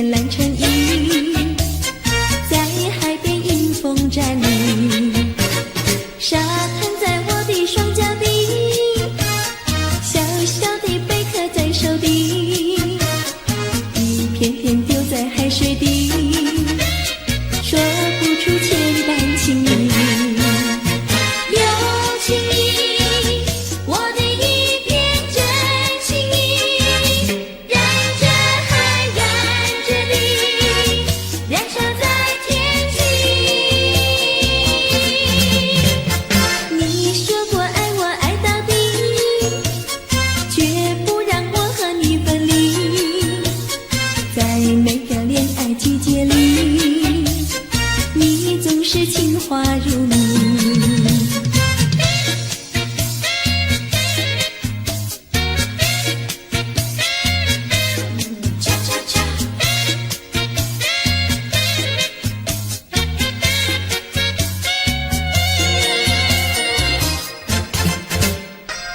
件蓝衬衣，在海边迎风站立，沙滩在我的双脚底，小小的贝壳在手底，一片片丢在海水底，说不出千般情意。有情意，我的一片真情意，染着海，染着地，燃烧在天际。你说过爱我爱到底，绝不让我和你分离，在每个恋爱季节里，你总是情话如你。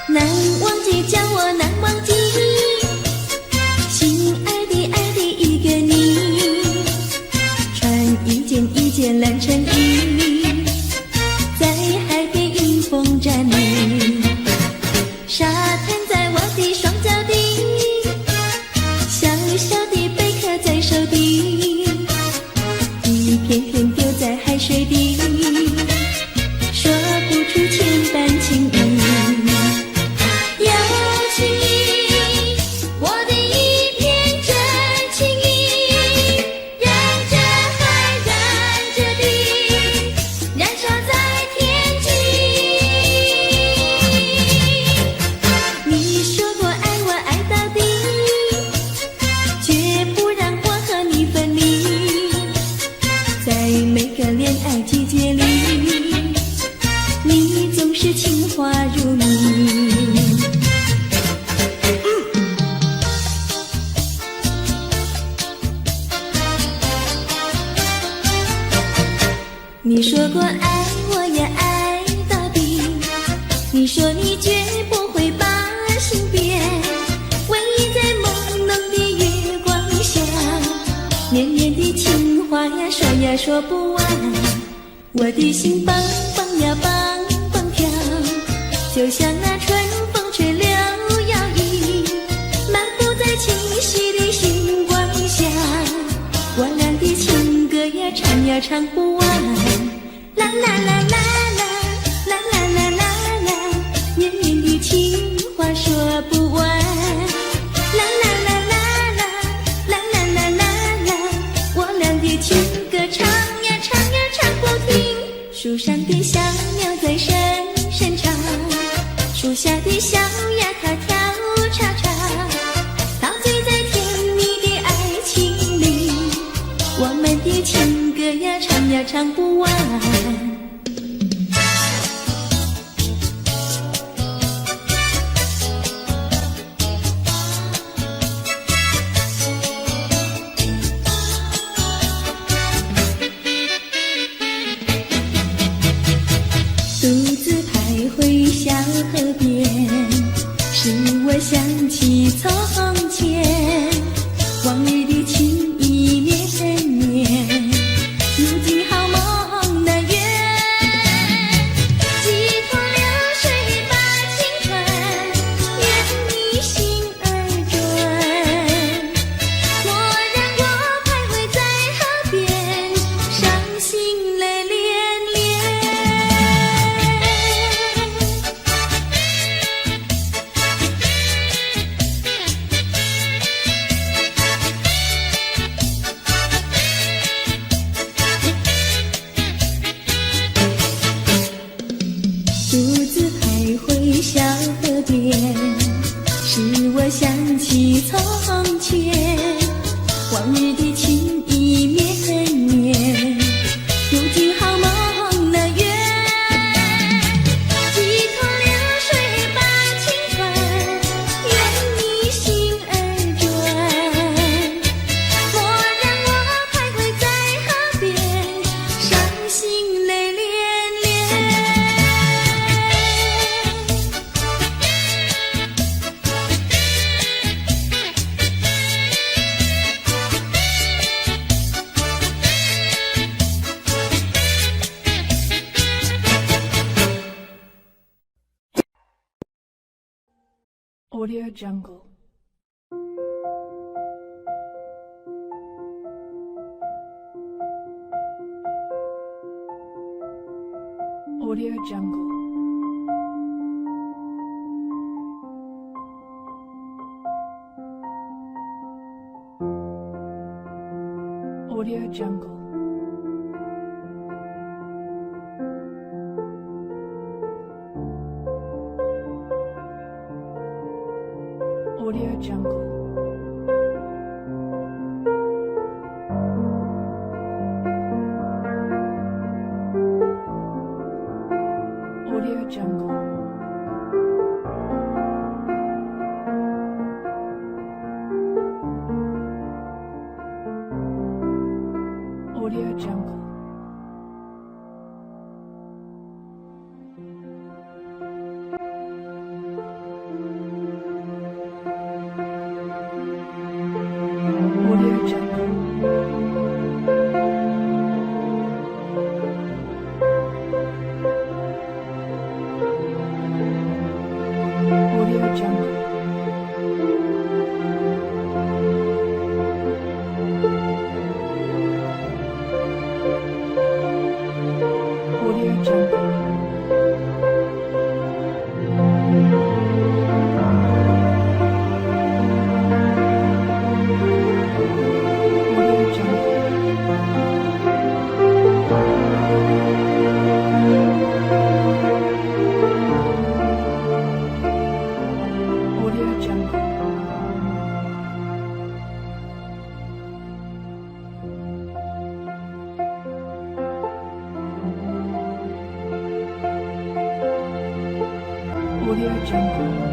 难忘记，叫我难忘记，心爱的爱的一个你，穿一件蓝衬衣，在海边迎风站立，沙滩在我的双脚底，小小的贝壳在手底，一片片丢在海水底，说不出千般情意。有情意，我的一片真情意，染着海，染着地，燃烧在天际。你说过爱我爱到底，绝不让我和你分离，在每个恋爱季节里，你总是情话如你。你说过爱我也爱到底，你说你绝不会把心变，唯一在朦胧的月光下，绵绵的情话呀说呀说不完，我的心蹦蹦呀蹦蹦跳，就像那春风吹柳摇曳，漫步在清晰的星光下，我俩的情歌呀唱呀唱不完，啦啦啦啦啦啦啦啦啦啦，绵绵的情话说不完，啦啦啦啦啦啦啦啦啦啦，我俩的情歌唱呀唱呀唱不停，树上的小鸟在声声唱，树下的小鸭它跳叉叉，陶醉在甜蜜的爱情里，我们的情歌呀唱呀唱不完。独自徘徊小河边，使我想起从前，往日的情意绵绵绵，如今好梦难圆，几头流水把情传，愿你心儿转，蓦然我徘徊在河边，伤心泪涟涟。Audio Jungle. Audio Jungle. Audio Jungle. Audio Jungle. Audio Jungle. Audio Jungle. Audio Jungle. Audio Jungle. Audio Jungle. Audio Jungle. Audio Jungle. Audio Jungle.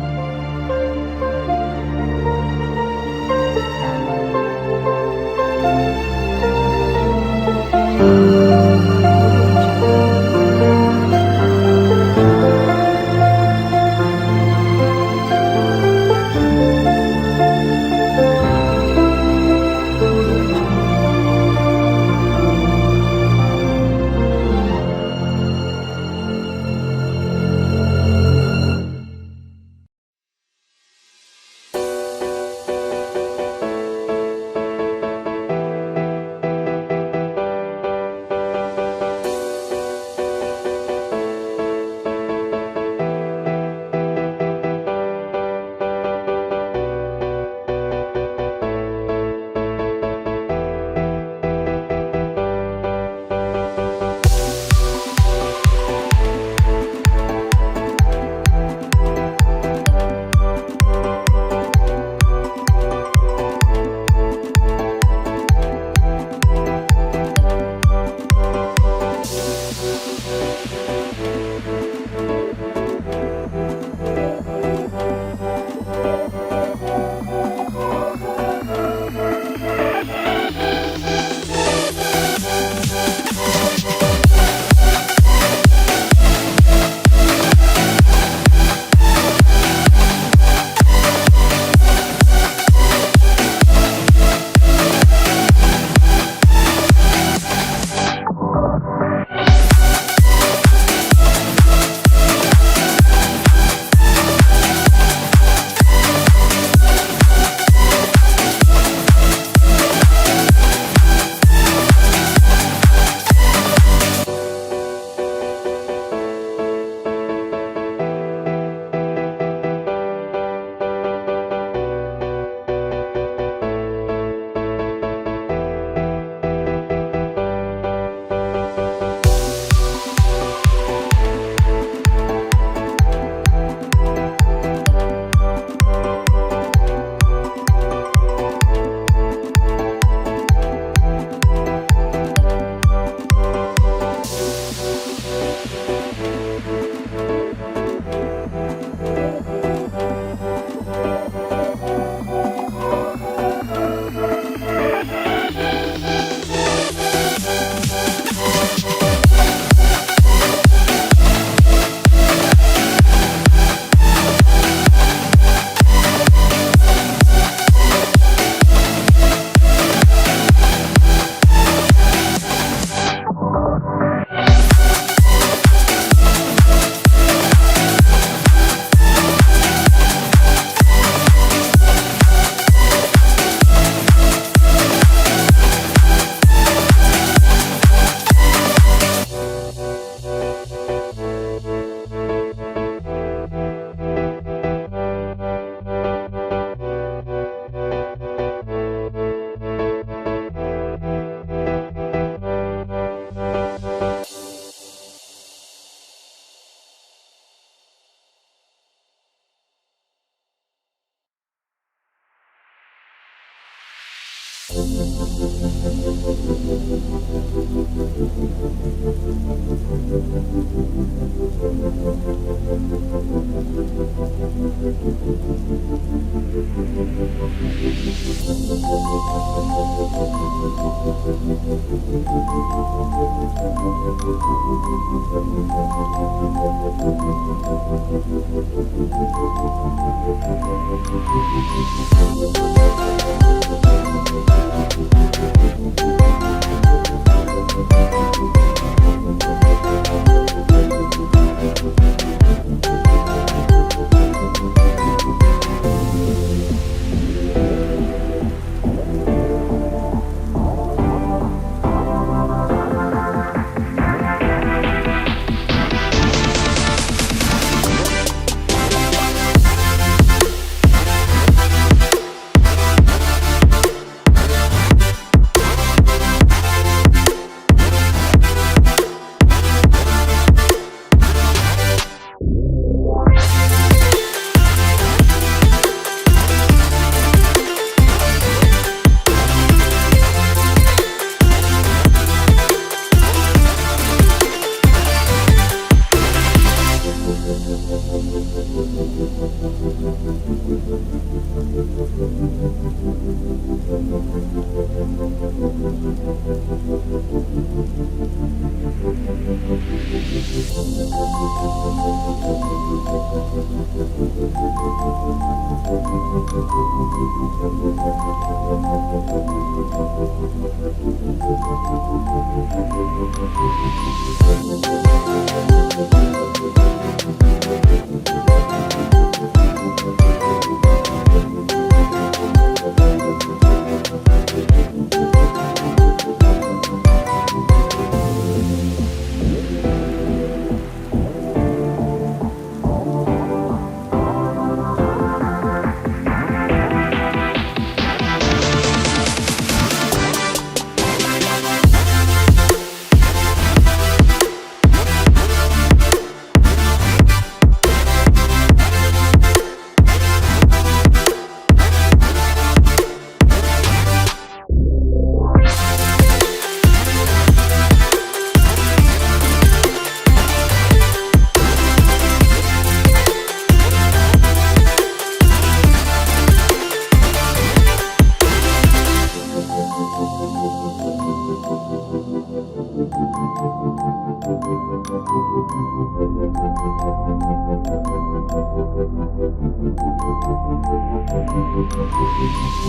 Thank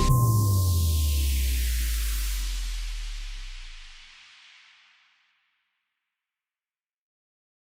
you.